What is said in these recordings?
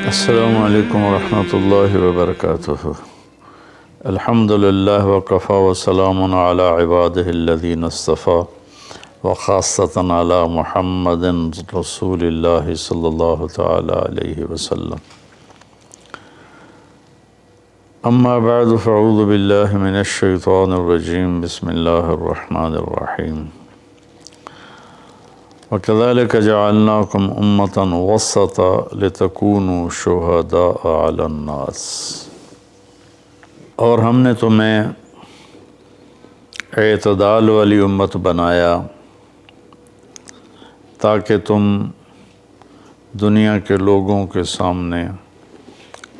السلام علیکم ورحمۃ اللہ وبرکاتہ۔ الحمدللہ وکفی وسلام علی عبادہ الذین اصطفیٰ وخاصۃ علی محمد رسول اللہ صلی اللہ تعالی علیہ وسلم۔ اما بعد فاعوذ باللہ من الشیطان الرجیم، بسم اللہ الرحمن الرحیم۔ وَكَذَلِكَ جَعَلْنَاكُمْ أُمَّةً وَسَطًا لِتَكُونُوا شُهَدَاءَ عَلَى النَّاسِ، اور ہم نے تمہیں اعتدال والی امت بنایا تاکہ تم دنیا کے لوگوں کے سامنے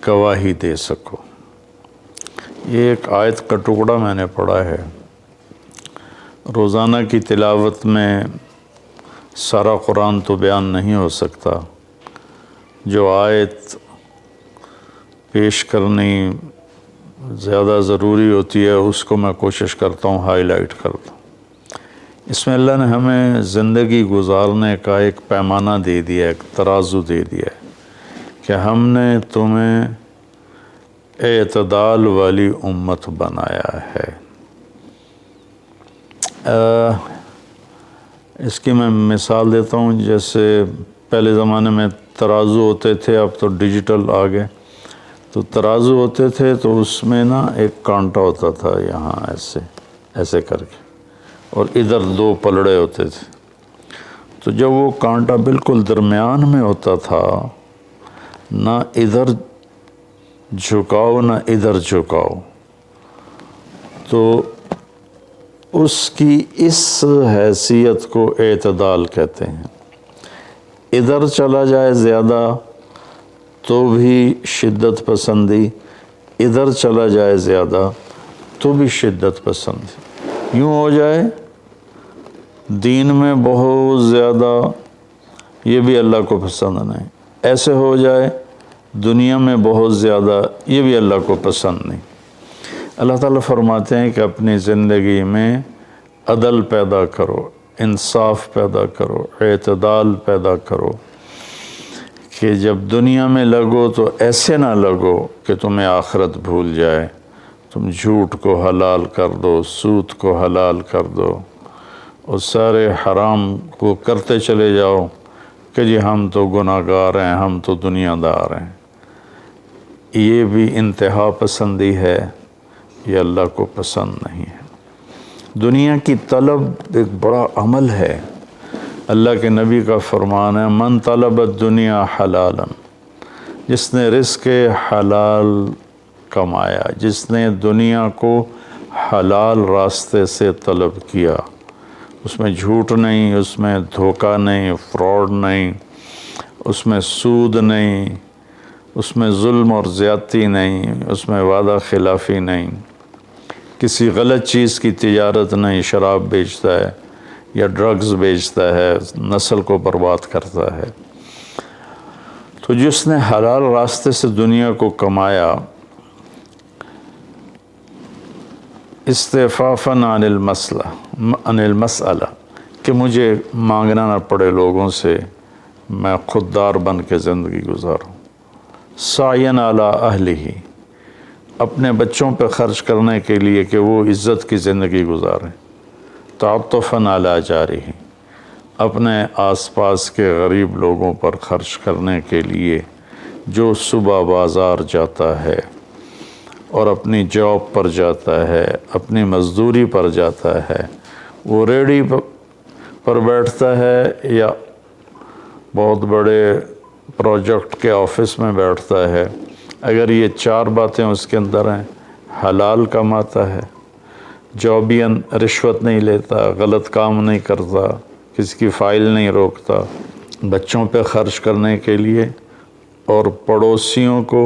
گواہی دے سکو۔ یہ ایک آیت کا ٹکڑا میں نے پڑھا ہے۔ روزانہ کی تلاوت میں سارا قرآن تو بیان نہیں ہو سکتا، جو آیت پیش کرنی زیادہ ضروری ہوتی ہے اس کو میں کوشش کرتا ہوں ہائی لائٹ کر دوں۔ اس میں اللہ نے ہمیں زندگی گزارنے کا ایک پیمانہ دے دیا، ایک ترازو دے دیا ہے کہ ہم نے تمہیں اعتدال والی امت بنایا ہے۔ اس کی میں مثال دیتا ہوں، جیسے پہلے زمانے میں ترازو ہوتے تھے، اب تو ڈیجیٹل آ گئے۔ تو ترازو ہوتے تھے تو اس میں نا ایک کانٹا ہوتا تھا یہاں ایسے کر کے، اور ادھر دو پلڑے ہوتے تھے۔ تو جب وہ کانٹا بالکل درمیان میں ہوتا تھا، نہ ادھر جھکاؤ نہ ادھر جھکاؤ، تو اس کی اس حیثیت کو اعتدال کہتے ہیں۔ ادھر چلا جائے زیادہ تو بھی شدت پسندی، ادھر چلا جائے زیادہ تو بھی شدت پسندی۔ یوں ہو جائے دین میں بہت زیادہ، یہ بھی اللہ کو پسند نہیں۔ ایسے ہو جائے دنیا میں بہت زیادہ، یہ بھی اللہ کو پسند نہیں۔ اللہ تعالیٰ فرماتے ہیں کہ اپنی زندگی میں عدل پیدا کرو، انصاف پیدا کرو، اعتدال پیدا کرو، کہ جب دنیا میں لگو تو ایسے نہ لگو کہ تمہیں آخرت بھول جائے، تم جھوٹ کو حلال کر دو، سود کو حلال کر دو، اور سارے حرام کو کرتے چلے جاؤ کہ جی ہم تو گناہ گار ہیں، ہم تو دنیا دار ہیں۔ یہ بھی انتہا پسندی ہے، یہ اللہ کو پسند نہیں ہے۔ دنیا کی طلب ایک بڑا عمل ہے۔ اللہ کے نبی کا فرمان ہے، من طلب الدنیا حلالا، جس نے رزق حلال کمایا، جس نے دنیا کو حلال راستے سے طلب کیا، اس میں جھوٹ نہیں، اس میں دھوکہ نہیں، فراڈ نہیں، اس میں سود نہیں، اس میں ظلم اور زیادتی نہیں، اس میں وعدہ خلافی نہیں، کسی غلط چیز کی تجارت نہیں، شراب بیچتا ہے یا ڈرگز بیچتا ہے، نسل کو برباد کرتا ہے۔ تو جس نے حلال راستے سے دنیا کو کمایا، استعفافاً عن المسئلہ، کہ مجھے مانگنا نہ پڑے لوگوں سے، میں خوددار بن کے زندگی گزاروں۔ سعیاً علی اہلہ، اپنے بچوں پہ خرچ کرنے کے لیے کہ وہ عزت کی زندگی گزاریں۔ تعطفاً علی جارہ، اپنے آس پاس کے غریب لوگوں پر خرچ کرنے کے لیے، جو صبح بازار جاتا ہے اور اپنی جاب پر جاتا ہے، اپنی مزدوری پر جاتا ہے، وہ ریڑھی پر بیٹھتا ہے یا بہت بڑے پروجیکٹ کے آفس میں بیٹھتا ہے، اگر یہ چار باتیں اس کے اندر ہیں، حلال کماتا ہے، جابین رشوت نہیں لیتا، غلط کام نہیں کرتا، کسی کی فائل نہیں روکتا، بچوں پہ خرچ کرنے کے لیے اور پڑوسیوں کو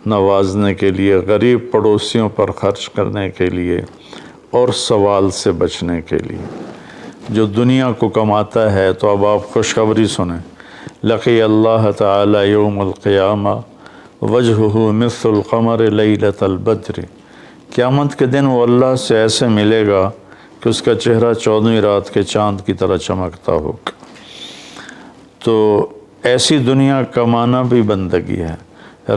نوازنے کے لیے، غریب پڑوسیوں پر خرچ کرنے کے لیے اور سوال سے بچنے کے لیے، جو دنیا کو کماتا ہے، تو اب آپ خوشخبری سنیں، لقی اللہ تعالی یوم القیامہ وجہہ مثل القمر لیلۃ البدر، قیامت کے دن وہ اللہ سے ایسے ملے گا کہ اس کا چہرہ 14ویں رات کے چاند کی طرح چمکتا ہوگا۔ تو ایسی دنیا کمانا بھی بندگی ہے۔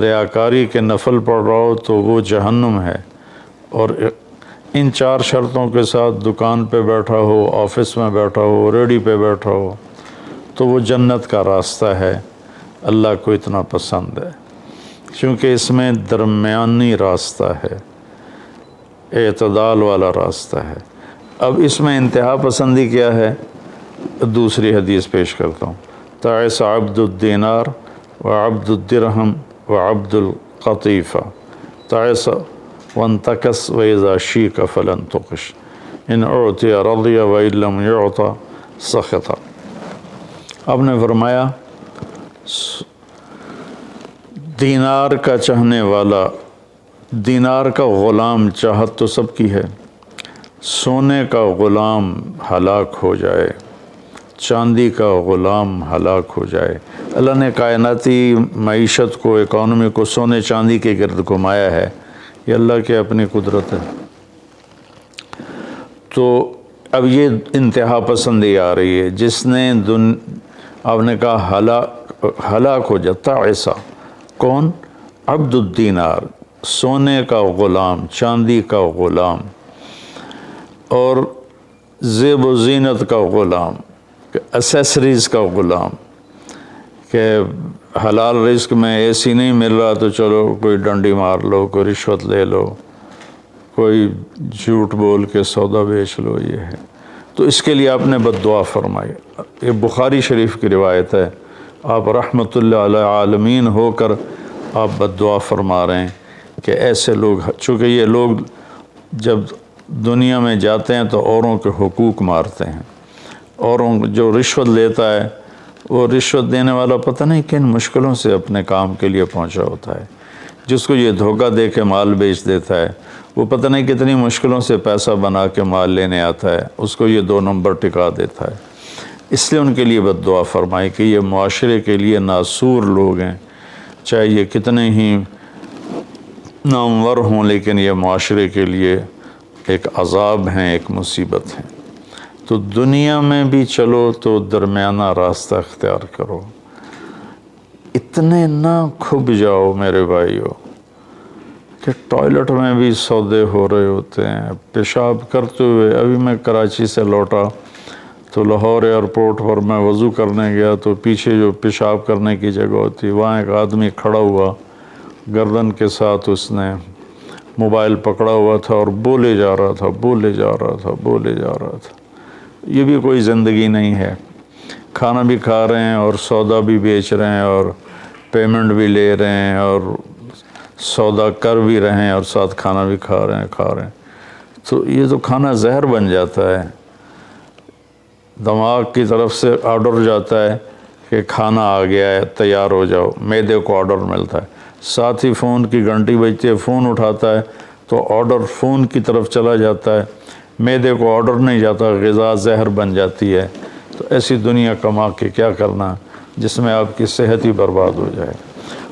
ریاکاری کے نفل پڑھ رہا ہو تو وہ جہنم ہے، اور ان 4 شرطوں کے ساتھ دکان پہ بیٹھا ہو، آفس میں بیٹھا ہو، ریڈی پہ بیٹھا ہو تو وہ جنت کا راستہ ہے، اللہ کو اتنا پسند ہے، کیونکہ اس میں درمیانی راستہ ہے، اعتدال والا راستہ ہے۔ اب اس میں انتہا پسندی کیا ہے؟ دوسری حدیث پیش کرتا ہوں، تعس عبد الدینار وعبد الدرہم وعبد القطیفہ، تعس وانتکس وإذا شیک فلن تقش، ان اعطی رضی وإن لم يعط سخط۔ اب نے فرمایا دینار کا چاہنے والا، دینار کا غلام چاہت تو سب کی ہے، سونے کا غلام ہلاک ہو جائے، چاندی کا غلام ہلاک ہو جائے۔ اللہ نے کائناتی معیشت کو، اکانومی کو سونے چاندی کے گرد گھمایا ہے، یہ اللہ کی اپنی قدرت ہے۔ تو اب یہ انتہا پسندی آ رہی ہے، جس نے آپ نے کہا ہلاک ہو جاتا ایسا، کون؟ عبد الدینار، سونے کا غلام، چاندی کا غلام، اور زیب و زینت کا غلام، اسیسریز کا غلام، کہ حلال رزق میں ایسی نہیں مل رہا تو چلو کوئی ڈنڈی مار لو، کوئی رشوت لے لو، کوئی جھوٹ بول کے سودا بیچ لو، یہ ہے۔ تو اس کے لیے آپ نے بد دعا فرمائی۔ یہ بخاری شریف کی روایت ہے، آپ رحمت اللہ علیہ عالمین ہو کر آپ بد دعا فرما رہے ہیں کہ ایسے لوگ، چونکہ یہ لوگ جب دنیا میں جاتے ہیں تو اوروں کے حقوق مارتے ہیں، اوروں جو رشوت لیتا ہے، وہ رشوت دینے والا پتہ نہیں کن مشکلوں سے اپنے کام کے لیے پہنچا ہوتا ہے، جس کو یہ دھوکہ دے کے مال بیچ دیتا ہے، وہ پتہ نہیں کتنی مشکلوں سے پیسہ بنا کے مال لینے آتا ہے، اس کو یہ 2 نمبر ٹکا دیتا ہے۔ اس لیے ان کے لیے بد دعا فرمائی کہ یہ معاشرے کے لیے ناسور لوگ ہیں، چاہے یہ کتنے ہی نامور ہوں، لیکن یہ معاشرے کے لیے ایک عذاب ہیں، ایک مصیبت ہیں۔ تو دنیا میں بھی چلو تو درمیانہ راستہ اختیار کرو، اتنے نہ کھب جاؤ میرے بھائیو کہ ٹوائلٹ میں بھی سودے ہو رہے ہوتے ہیں، پیشاب کرتے ہوئے۔ ابھی میں کراچی سے لوٹا تو لاہور ایئرپورٹ پر میں وضو کرنے گیا تو پیچھے جو پیشاب کرنے کی جگہ ہوتی، وہاں ایک آدمی کھڑا ہوا، گردن کے ساتھ اس نے موبائل پکڑا ہوا تھا اور بولے جا رہا تھا، بولے جا رہا تھا، بولے جا رہا تھا۔ یہ بھی کوئی زندگی نہیں ہے، کھانا بھی کھا رہے ہیں اور سودا بھی بیچ رہے ہیں اور پیمنٹ بھی لے رہے ہیں اور سودا کر بھی رہے ہیں اور ساتھ کھانا بھی کھا رہے ہیں۔ تو یہ تو کھانا زہر بن جاتا ہے، دماغ کی طرف سے آرڈر جاتا ہے کہ کھانا آ گیا ہے، تیار ہو جاؤ، معدے کو آرڈر ملتا ہے، ساتھ ہی فون کی گھنٹی بجتی ہے، فون اٹھاتا ہے تو آرڈر فون کی طرف چلا جاتا ہے، معدے کو آرڈر نہیں جاتا، غذا زہر بن جاتی ہے۔ تو ایسی دنیا کما کے کیا کرنا جس میں آپ کی صحت ہی برباد ہو جائے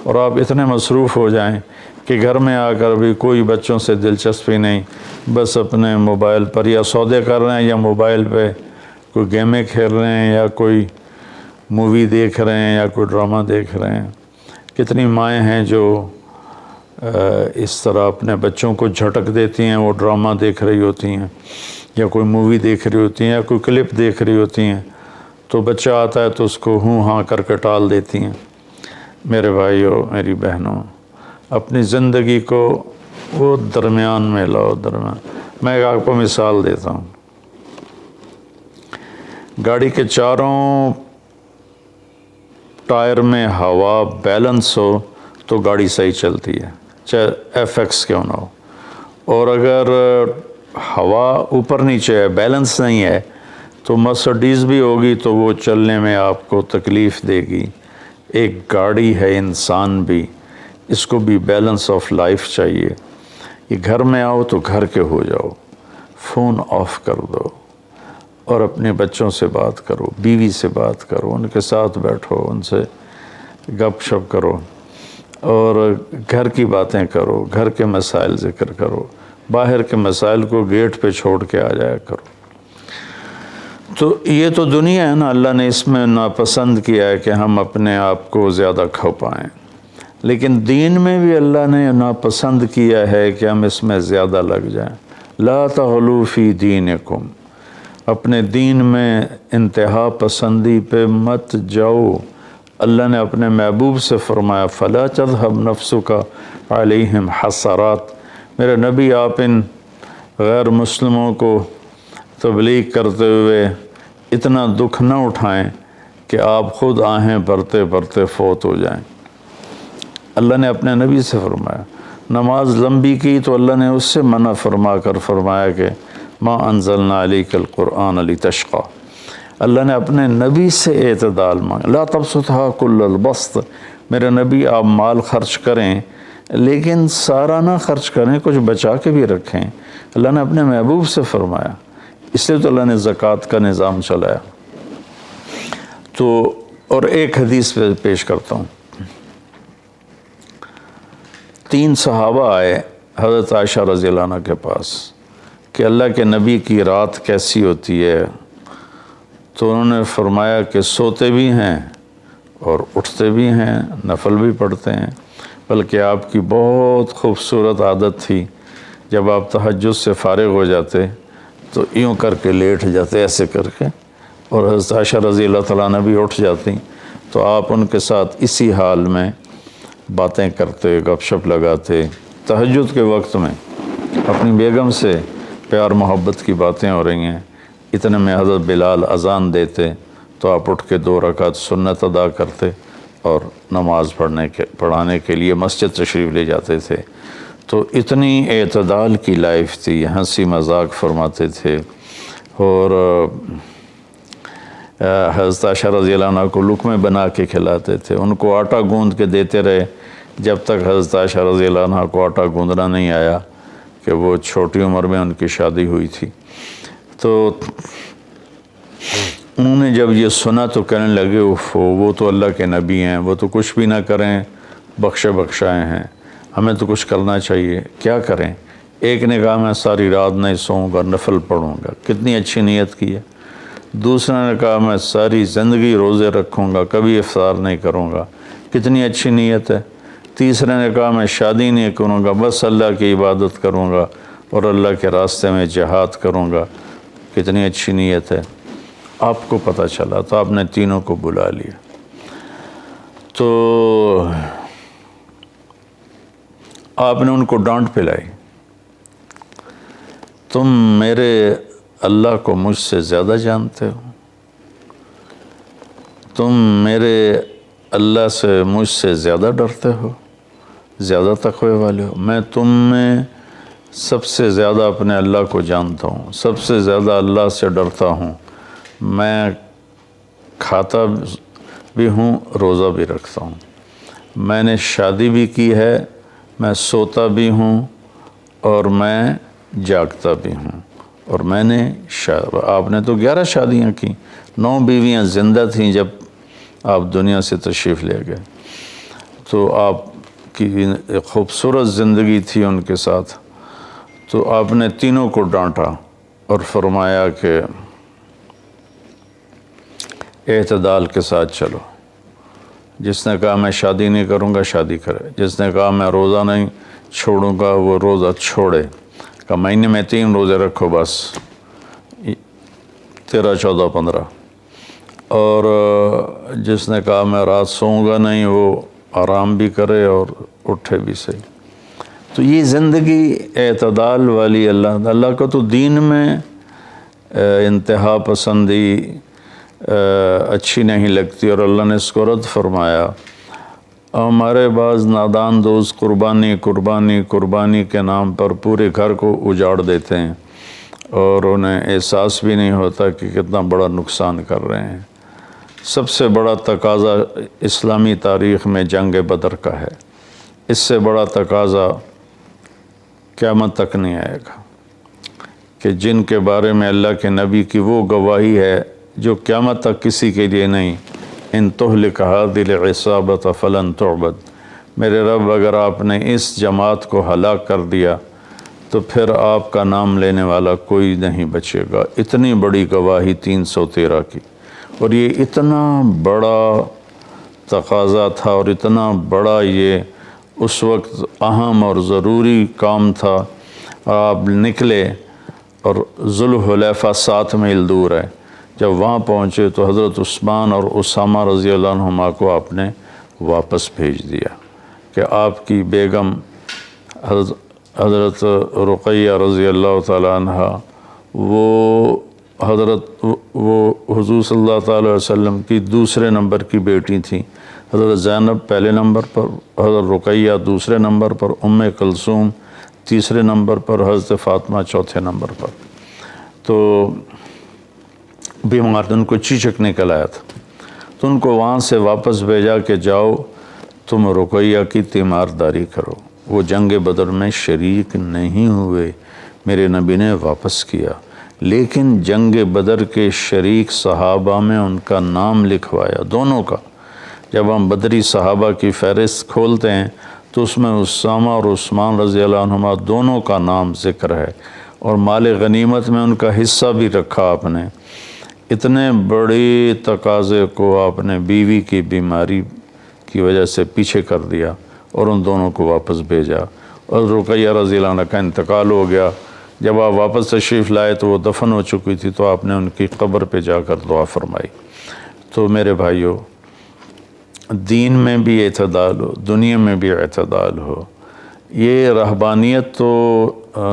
اور آپ اتنے مصروف ہو جائیں کہ گھر میں آ کر بھی کوئی بچوں سے دلچسپی نہیں، بس اپنے موبائل پر یا سودے کر رہے ہیں یا موبائل پہ کوئی گیمیں کھیل رہے ہیں یا کوئی مووی دیکھ رہے ہیں یا کوئی ڈرامہ دیکھ رہے ہیں۔ کتنی مائیں ہیں جو اس طرح اپنے بچوں کو جھٹک دیتی ہیں، وہ ڈرامہ دیکھ رہی ہوتی ہیں یا کوئی مووی دیکھ رہی ہوتی ہیں یا کوئی کلپ دیکھ رہی ہوتی ہیں، تو بچہ آتا ہے تو اس کو ہوں ہاں کر کے ٹال دیتی ہیں۔ میرے بھائیو، میری بہنوں، اپنی زندگی کو وہ درمیان میں لاؤ، درمیان۔ میں ایک آپ کو مثال دیتا ہوں، گاڑی کے چاروں ٹائر میں ہوا بیلنس ہو تو گاڑی صحیح چلتی ہے، چاہے ایف ایکس کیوں نہ ہو، اور اگر ہوا اوپر نیچے ہے، بیلنس نہیں ہے، تو مرسڈیز بھی ہوگی تو وہ چلنے میں آپ کو تکلیف دے گی۔ ایک گاڑی ہے، انسان بھی، اس کو بھی بیلنس آف لائف چاہیے۔ یہ گھر میں آؤ تو گھر کے ہو جاؤ، فون آف کر دو اور اپنے بچوں سے بات کرو، بیوی سے بات کرو، ان کے ساتھ بیٹھو، ان سے گپ شپ کرو اور گھر کی باتیں کرو، گھر کے مسائل ذکر کرو، باہر کے مسائل کو گیٹ پہ چھوڑ کے آ جایا کرو۔ تو یہ تو دنیا ہے نا، اللہ نے اس میں ناپسند کیا ہے کہ ہم اپنے آپ کو زیادہ کھو پائیں، لیکن دین میں بھی اللہ نے ناپسند کیا ہے کہ ہم اس میں زیادہ لگ جائیں۔ لا تغلوا فی دینکم، اپنے دین میں انتہا پسندی پہ مت جاؤ۔ اللہ نے اپنے محبوب سے فرمایا فلا تذهب نفسك علیہم حسرات، میرے نبی آپ ان غیر مسلموں کو تبلیغ کرتے ہوئے اتنا دکھ نہ اٹھائیں کہ آپ خود آہیں بھرتے بھرتے فوت ہو جائیں۔ اللہ نے اپنے نبی سے فرمایا، نماز لمبی کی تو اللہ نے اس سے منع فرما کر فرمایا کہ ما انزلنا علیک القرآن لتشقی۔ اللہ نے اپنے نبی سے اعتدال مانگا، لا تبسطھا کل البسط، میرے نبی آپ مال خرچ کریں لیکن سارا نہ خرچ کریں، کچھ بچا کے بھی رکھیں۔ اللہ نے اپنے محبوب سے فرمایا، اس لیے تو اللہ نے زکوٰۃ کا نظام چلایا۔ تو اور ایک حدیث پہ پیش کرتا ہوں، 3 صحابہ آئے حضرت عائشہ رضی اللہ عنہ کے پاس کہ اللہ کے نبی کی رات کیسی ہوتی ہے، تو انہوں نے فرمایا کہ سوتے بھی ہیں اور اٹھتے بھی ہیں، نفل بھی پڑھتے ہیں، بلکہ آپ کی بہت خوبصورت عادت تھی جب آپ تہجد سے فارغ ہو جاتے تو یوں کر کے لیٹ جاتے، ایسے کر کے، اور حضرت عائشہ رضی اللہ تعالیٰ عنہ بھی اٹھ جاتی تو آپ ان کے ساتھ اسی حال میں باتیں کرتے، گپ شپ لگاتے۔ تہجد کے وقت میں اپنی بیگم سے پیار محبت کی باتیں ہو رہی ہیں، اتنے میں حضرت بلال اذان دیتے تو آپ اٹھ کے 2 رکعت سنت ادا کرتے اور نماز پڑھانے کے لیے مسجد تشریف لے جاتے تھے۔ تو اتنی اعتدال کی لائف تھی، ہنسی مذاق فرماتے تھے، اور حضرت عائشہ رضی اللہ عنہ کو لقمے بنا کے کھلاتے تھے، ان کو آٹا گوندھ کے دیتے رہے جب تک حضرت عائشہ رضی اللہ عنہ کو آٹا گوندھنا نہیں آیا، کہ وہ چھوٹی عمر میں ان کی شادی ہوئی تھی۔ تو انہوں نے جب یہ سنا تو کہنے لگے وہ تو اللہ کے نبی ہیں، وہ تو کچھ بھی نہ کریں، بخشے بخشائے ہیں، ہمیں تو کچھ کرنا چاہیے، کیا کریں؟ ایک نے کہا میں ساری رات نہیں سوؤں گا، نفل پڑھوں گا، کتنی اچھی نیت کی ہے۔ دوسرے نے کہا میں ساری زندگی روزے رکھوں گا، کبھی افطار نہیں کروں گا، کتنی اچھی نیت ہے۔ تیسرے نے کہا میں شادی نہیں کروں گا، بس اللہ کی عبادت کروں گا اور اللہ کے راستے میں جہاد کروں گا، کتنی اچھی نیت ہے۔ آپ کو پتہ چلا تو آپ نے تینوں کو بلا لیا، تو آپ نے ان کو ڈانٹ پلائی، تم میرے اللہ کو مجھ سے زیادہ جانتے ہو، تم میرے اللہ سے مجھ سے زیادہ ڈرتے ہو، زیادہ تقوی والے ہو، میں تم میں سب سے زیادہ اپنے اللہ کو جانتا ہوں، سب سے زیادہ اللہ سے ڈرتا ہوں، میں کھاتا بھی ہوں، روزہ بھی رکھتا ہوں، میں نے شادی بھی کی ہے، میں سوتا بھی ہوں اور میں جاگتا بھی ہوں، اور میں نے آپ نے تو 11 شادیاں کی، 9 بیویاں زندہ تھیں جب آپ دنیا سے تشریف لے گئے، تو آپ کی ایک خوبصورت زندگی تھی ان کے ساتھ۔ تو آپ نے تینوں کو ڈانٹا اور فرمایا کہ اعتدال کے ساتھ چلو، جس نے کہا میں شادی نہیں کروں گا شادی کرے، جس نے کہا میں روزہ نہیں چھوڑوں گا وہ روزہ چھوڑے، کہ مہینے میں 3 روزے رکھو بس، 13، 14، 15، اور جس نے کہا میں رات سوؤں گا نہیں وہ آرام بھی کرے اور اٹھے بھی صحیح۔ تو یہ زندگی اعتدال والی اللہ کو تو دین میں انتہا پسندی اچھی نہیں لگتی، اور اللہ نے اس کو رد فرمایا۔ ہمارے بعض نادان دوست قربانی کے نام پر پورے گھر کو اجاڑ دیتے ہیں اور انہیں احساس بھی نہیں ہوتا کہ کتنا بڑا نقصان کر رہے ہیں۔ سب سے بڑا تقاضا اسلامی تاریخ میں جنگ بدر کا ہے، اس سے بڑا تقاضا قیامت تک نہیں آئے گا، کہ جن کے بارے میں اللہ کے نبی کی وہ گواہی ہے جو قیامت تک کسی کے لیے نہیں، ان تہلک هذه العصابة فلن تعبد، میرے رب اگر آپ نے اس جماعت کو ہلاک کر دیا تو پھر آپ کا نام لینے والا کوئی نہیں بچے گا۔ اتنی بڑی گواہی 313 کی، اور یہ اتنا بڑا تقاضا تھا اور اتنا بڑا یہ اس وقت اہم اور ضروری کام تھا۔ آپ نکلے اور ذوالحلیفہ 7 میل دور ہے، جب وہاں پہنچے تو حضرت عثمان اور اسامہ رضی اللہ عنہما کو آپ نے واپس بھیج دیا کہ آپ کی بیگم حضرت رقیہ رضی اللہ تعالیٰ عنہ وہ حضور صلی اللہ تعالیٰ علیہ وسلم کی دوسرے نمبر کی بیٹی تھیں۔ حضرت زینب پہلے نمبر پر، حضرت رقیہ دوسرے نمبر پر، ام کلثوم تیسرے نمبر پر، حضرت فاطمہ چوتھے نمبر پر۔ تو بیمار، ان کو چیچک نکل آیا تھا، تو ان کو وہاں سے واپس بھیجا کہ جاؤ تم رقیہ کی تیمارداری کرو۔ وہ جنگ بدر میں شریک نہیں ہوئے، میرے نبی نے واپس کیا، لیکن جنگ بدر کے شریک صحابہ میں ان کا نام لکھوایا، دونوں کا۔ جب ہم بدری صحابہ کی فہرست کھولتے ہیں تو اس میں اسامہ اور عثمان رضی اللہ عنہما دونوں کا نام ذکر ہے، اور مال غنیمت میں ان کا حصہ بھی رکھا آپ نے۔ اتنے بڑے تقاضے کو آپ نے بیوی کی بیماری کی وجہ سے پیچھے کر دیا اور ان دونوں کو واپس بھیجا، اور رقیہ رضی اللہ عنہ کا انتقال ہو گیا۔ جب آپ واپس تشریف لائے تو وہ دفن ہو چکی تھی، تو آپ نے ان کی قبر پہ جا کر دعا فرمائی۔ تو میرے بھائیو، دین میں بھی اعتدال ہو، دنیا میں بھی اعتدال ہو۔ یہ رہبانیت تو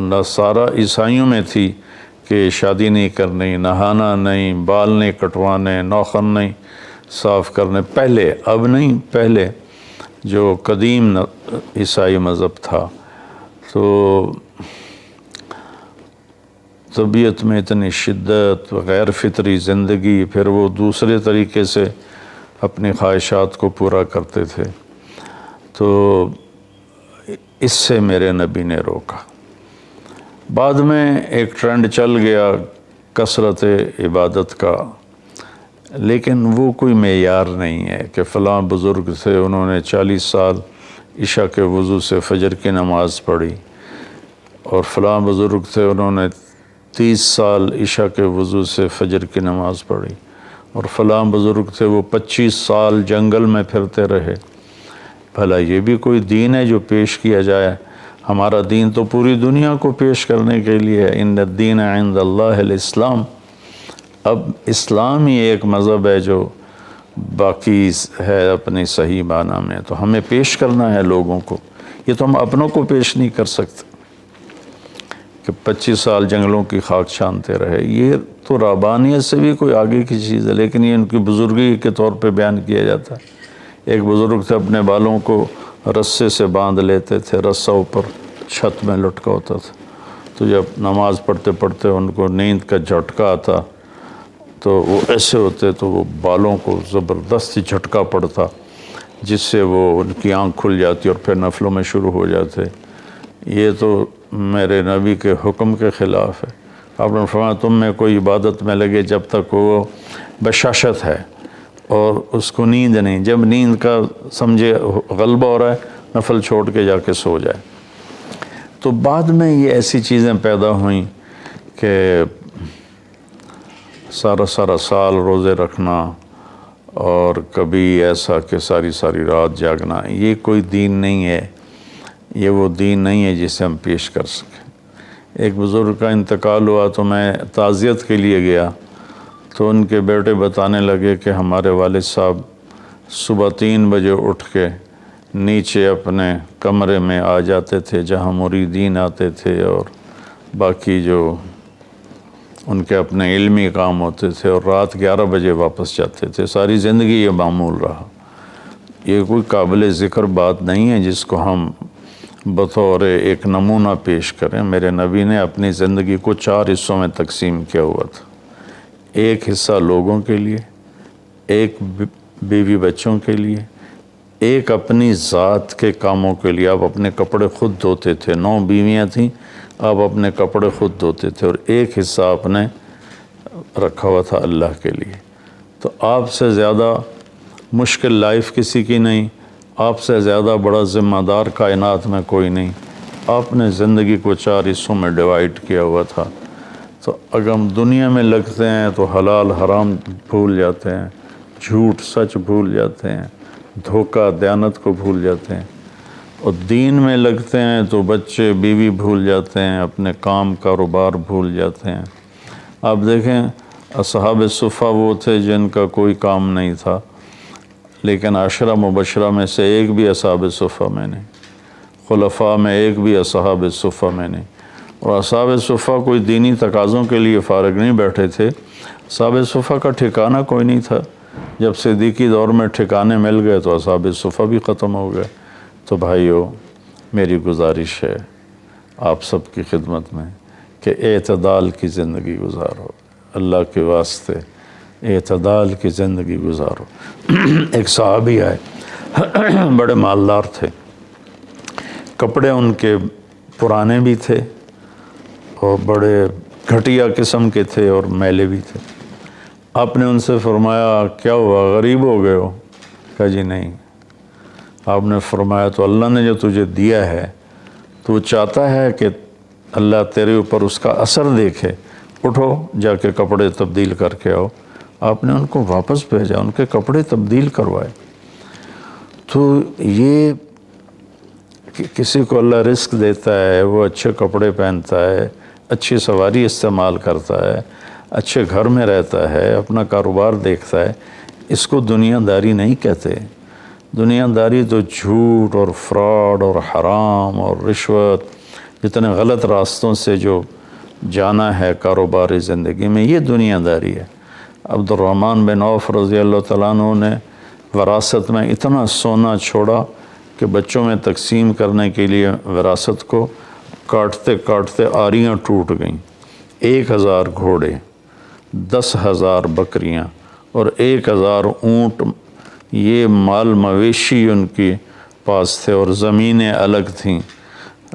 نصارہ عیسائیوں میں تھی کہ شادی نہیں کرنی، نہانا نہیں، بال نہیں کٹوانے، ناخن نہیں صاف کرنے، پہلے، اب نہیں، پہلے جو قدیم عیسائی مذہب تھا۔ تو طبیعت میں اتنی شدت، غیر فطری زندگی، پھر وہ دوسرے طریقے سے اپنی خواہشات کو پورا کرتے تھے، تو اس سے میرے نبی نے روکا۔ بعد میں ایک ٹرینڈ چل گیا کثرت عبادت کا، لیکن وہ کوئی معیار نہیں ہے کہ فلاں بزرگ تھے، انہوں نے 40 سال عشاء کے وضو سے فجر کی نماز پڑھی، اور فلاں بزرگ تھے، انہوں نے 30 سال عشاء کے وضو سے فجر کی نماز پڑھی، اور فلاں بزرگ تھے وہ 25 سال جنگل میں پھرتے رہے۔ بھلا یہ بھی کوئی دین ہے جو پیش کیا جائے؟ ہمارا دین تو پوری دنیا کو پیش کرنے کے لیے ہے۔ ان الدین عند اللہ الاسلام۔ اب اسلام ہی ایک مذہب ہے جو باقی ہے اپنی صحیح معنی میں، تو ہمیں پیش کرنا ہے لوگوں کو۔ یہ تو ہم اپنوں کو پیش نہیں کر سکتے کہ 25 سال جنگلوں کی خاک چھانتے رہے۔ یہ تو رہبانیت سے بھی کوئی آگے کی چیز ہے، لیکن یہ ان کی بزرگی کے طور پہ بیان کیا جاتا ہے۔ ایک بزرگ تھے، اپنے بالوں کو رسے سے باندھ لیتے تھے، رسہ اوپر چھت میں لٹکا ہوتا تھا، تو جب نماز پڑھتے پڑھتے ان کو نیند کا جھٹکا آتا تو وہ ایسے ہوتے تو وہ بالوں کو زبردستی جھٹکا پڑتا، جس سے وہ ان کی آنکھ کھل جاتی اور پھر نفلوں میں شروع ہو جاتے۔ یہ تو میرے نبی کے حکم کے خلاف ہے۔ آپ نے فرمایا تم میں کوئی عبادت میں لگے جب تک وہ بشاشت ہے اور اس کو نیند نہیں، جب نیند کا سمجھے غلبہ ہو رہا ہے نفل چھوڑ کے جا کے سو جائے۔ تو بعد میں یہ ایسی چیزیں پیدا ہوئیں کہ سارا سال روزے رکھنا، اور کبھی ایسا کہ ساری رات جاگنا، یہ کوئی دین نہیں ہے، یہ وہ دین نہیں ہے جسے ہم پیش کر سکیں۔ ایک بزرگ کا انتقال ہوا تو میں تعزیت کے لیے گیا، تو ان کے بیٹے بتانے لگے کہ ہمارے والد صاحب صبح 3 بجے اٹھ کے نیچے اپنے کمرے میں آ جاتے تھے جہاں مریدین آتے تھے، اور باقی جو ان کے اپنے علمی کام ہوتے تھے، اور رات 11 بجے واپس جاتے تھے۔ ساری زندگی یہ معمول رہا۔ یہ کوئی قابل ذکر بات نہیں ہے جس کو ہم بطور ایک نمونہ پیش کریں۔ میرے نبی نے اپنی زندگی کو 4 حصوں میں تقسیم کیا ہوا تھا۔ ایک حصہ لوگوں کے لیے، ایک بیوی بچوں کے لیے، ایک اپنی ذات کے کاموں کے لیے۔ آپ اپنے کپڑے خود دھوتے تھے، 9 بیویاں تھیں، آپ اپنے کپڑے خود دھوتے تھے، اور ایک حصہ آپ نے رکھا ہوا تھا اللہ کے لیے۔ تو آپ سے زیادہ مشکل لائف کسی کی نہیں، آپ سے زیادہ بڑا ذمہ دار کائنات میں کوئی نہیں۔ آپ نے زندگی کو 4 حصوں میں ڈیوائڈ کیا ہوا تھا، تو اگر ہم دنیا میں لگتے ہیں تو حلال حرام بھول جاتے ہیں، جھوٹ سچ بھول جاتے ہیں، دھوکہ دیانت کو بھول جاتے ہیں، اور دین میں لگتے ہیں تو بچے بیوی بھول جاتے ہیں، اپنے کام کاروبار بھول جاتے ہیں۔ آپ دیکھیں اصحاب صفہ وہ تھے جن کا کوئی کام نہیں تھا، لیکن 10 مبشرہ میں سے ایک بھی اصحاب صفہ میں نہیں، خلفاء میں ایک بھی اصحاب صفہ میں نہیں۔ اور اصحاب صفہ کوئی دینی تقاضوں کے لیے فارغ نہیں بیٹھے تھے، اصحاب صفہ کا ٹھکانہ کوئی نہیں تھا۔ جب صدیقی دور میں ٹھکانے مل گئے تو اصحاب صفہ بھی ختم ہو گئے۔ تو بھائیو، میری گزارش ہے آپ سب کی خدمت میں کہ اعتدال کی زندگی گزارو، اللہ کے واسطے اعتدال کی زندگی گزارو۔ ایک صحابی آئے، بڑے مالدار تھے، کپڑے ان کے پرانے بھی تھے اور بڑے گھٹیا قسم کے تھے اور میلے بھی تھے۔ آپ نے ان سے فرمایا کیا ہوا، غریب ہو گئے ہو؟ کہا جی نہیں۔ آپ نے فرمایا تو اللہ نے جو تجھے دیا ہے تو وہ چاہتا ہے کہ اللہ تیرے اوپر اس کا اثر دیکھے، اٹھو جا کے کپڑے تبدیل کر کے آؤ۔ آپ نے ان کو واپس بھیجا، ان کے کپڑے تبدیل کروائے۔ تو یہ کہ کسی کو اللہ رزق دیتا ہے، وہ اچھے کپڑے پہنتا ہے، اچھی سواری استعمال کرتا ہے، اچھے گھر میں رہتا ہے، اپنا کاروبار دیکھتا ہے، اس کو دنیا داری نہیں کہتے۔ دنیا داری تو جھوٹ اور فراڈ اور حرام اور رشوت، جتنے غلط راستوں سے جو جانا ہے کاروباری زندگی میں، یہ دنیا داری ہے۔ عبد الرحمن بن عوف رضی اللہ تعالیٰ عنہ نے وراثت میں اتنا سونا چھوڑا کہ بچوں میں تقسیم کرنے کے لیے وراثت کو کاٹتے کاٹتے آریاں ٹوٹ گئیں۔ 1000 گھوڑے، 10,000 بکریاں اور 1000 اونٹ، یہ مال مویشی ان کے پاس تھے، اور زمینیں الگ تھیں،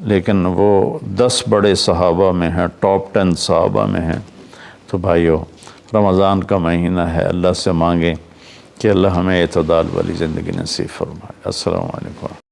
لیکن وہ 10 بڑے صحابہ میں ہیں، ٹاپ 10 صحابہ میں ہیں۔ تو بھائیو، رمضان کا مہینہ ہے، اللہ سے مانگیں کہ اللہ ہمیں اعتدال والی زندگی نصیب فرمائے۔ السلام علیکم۔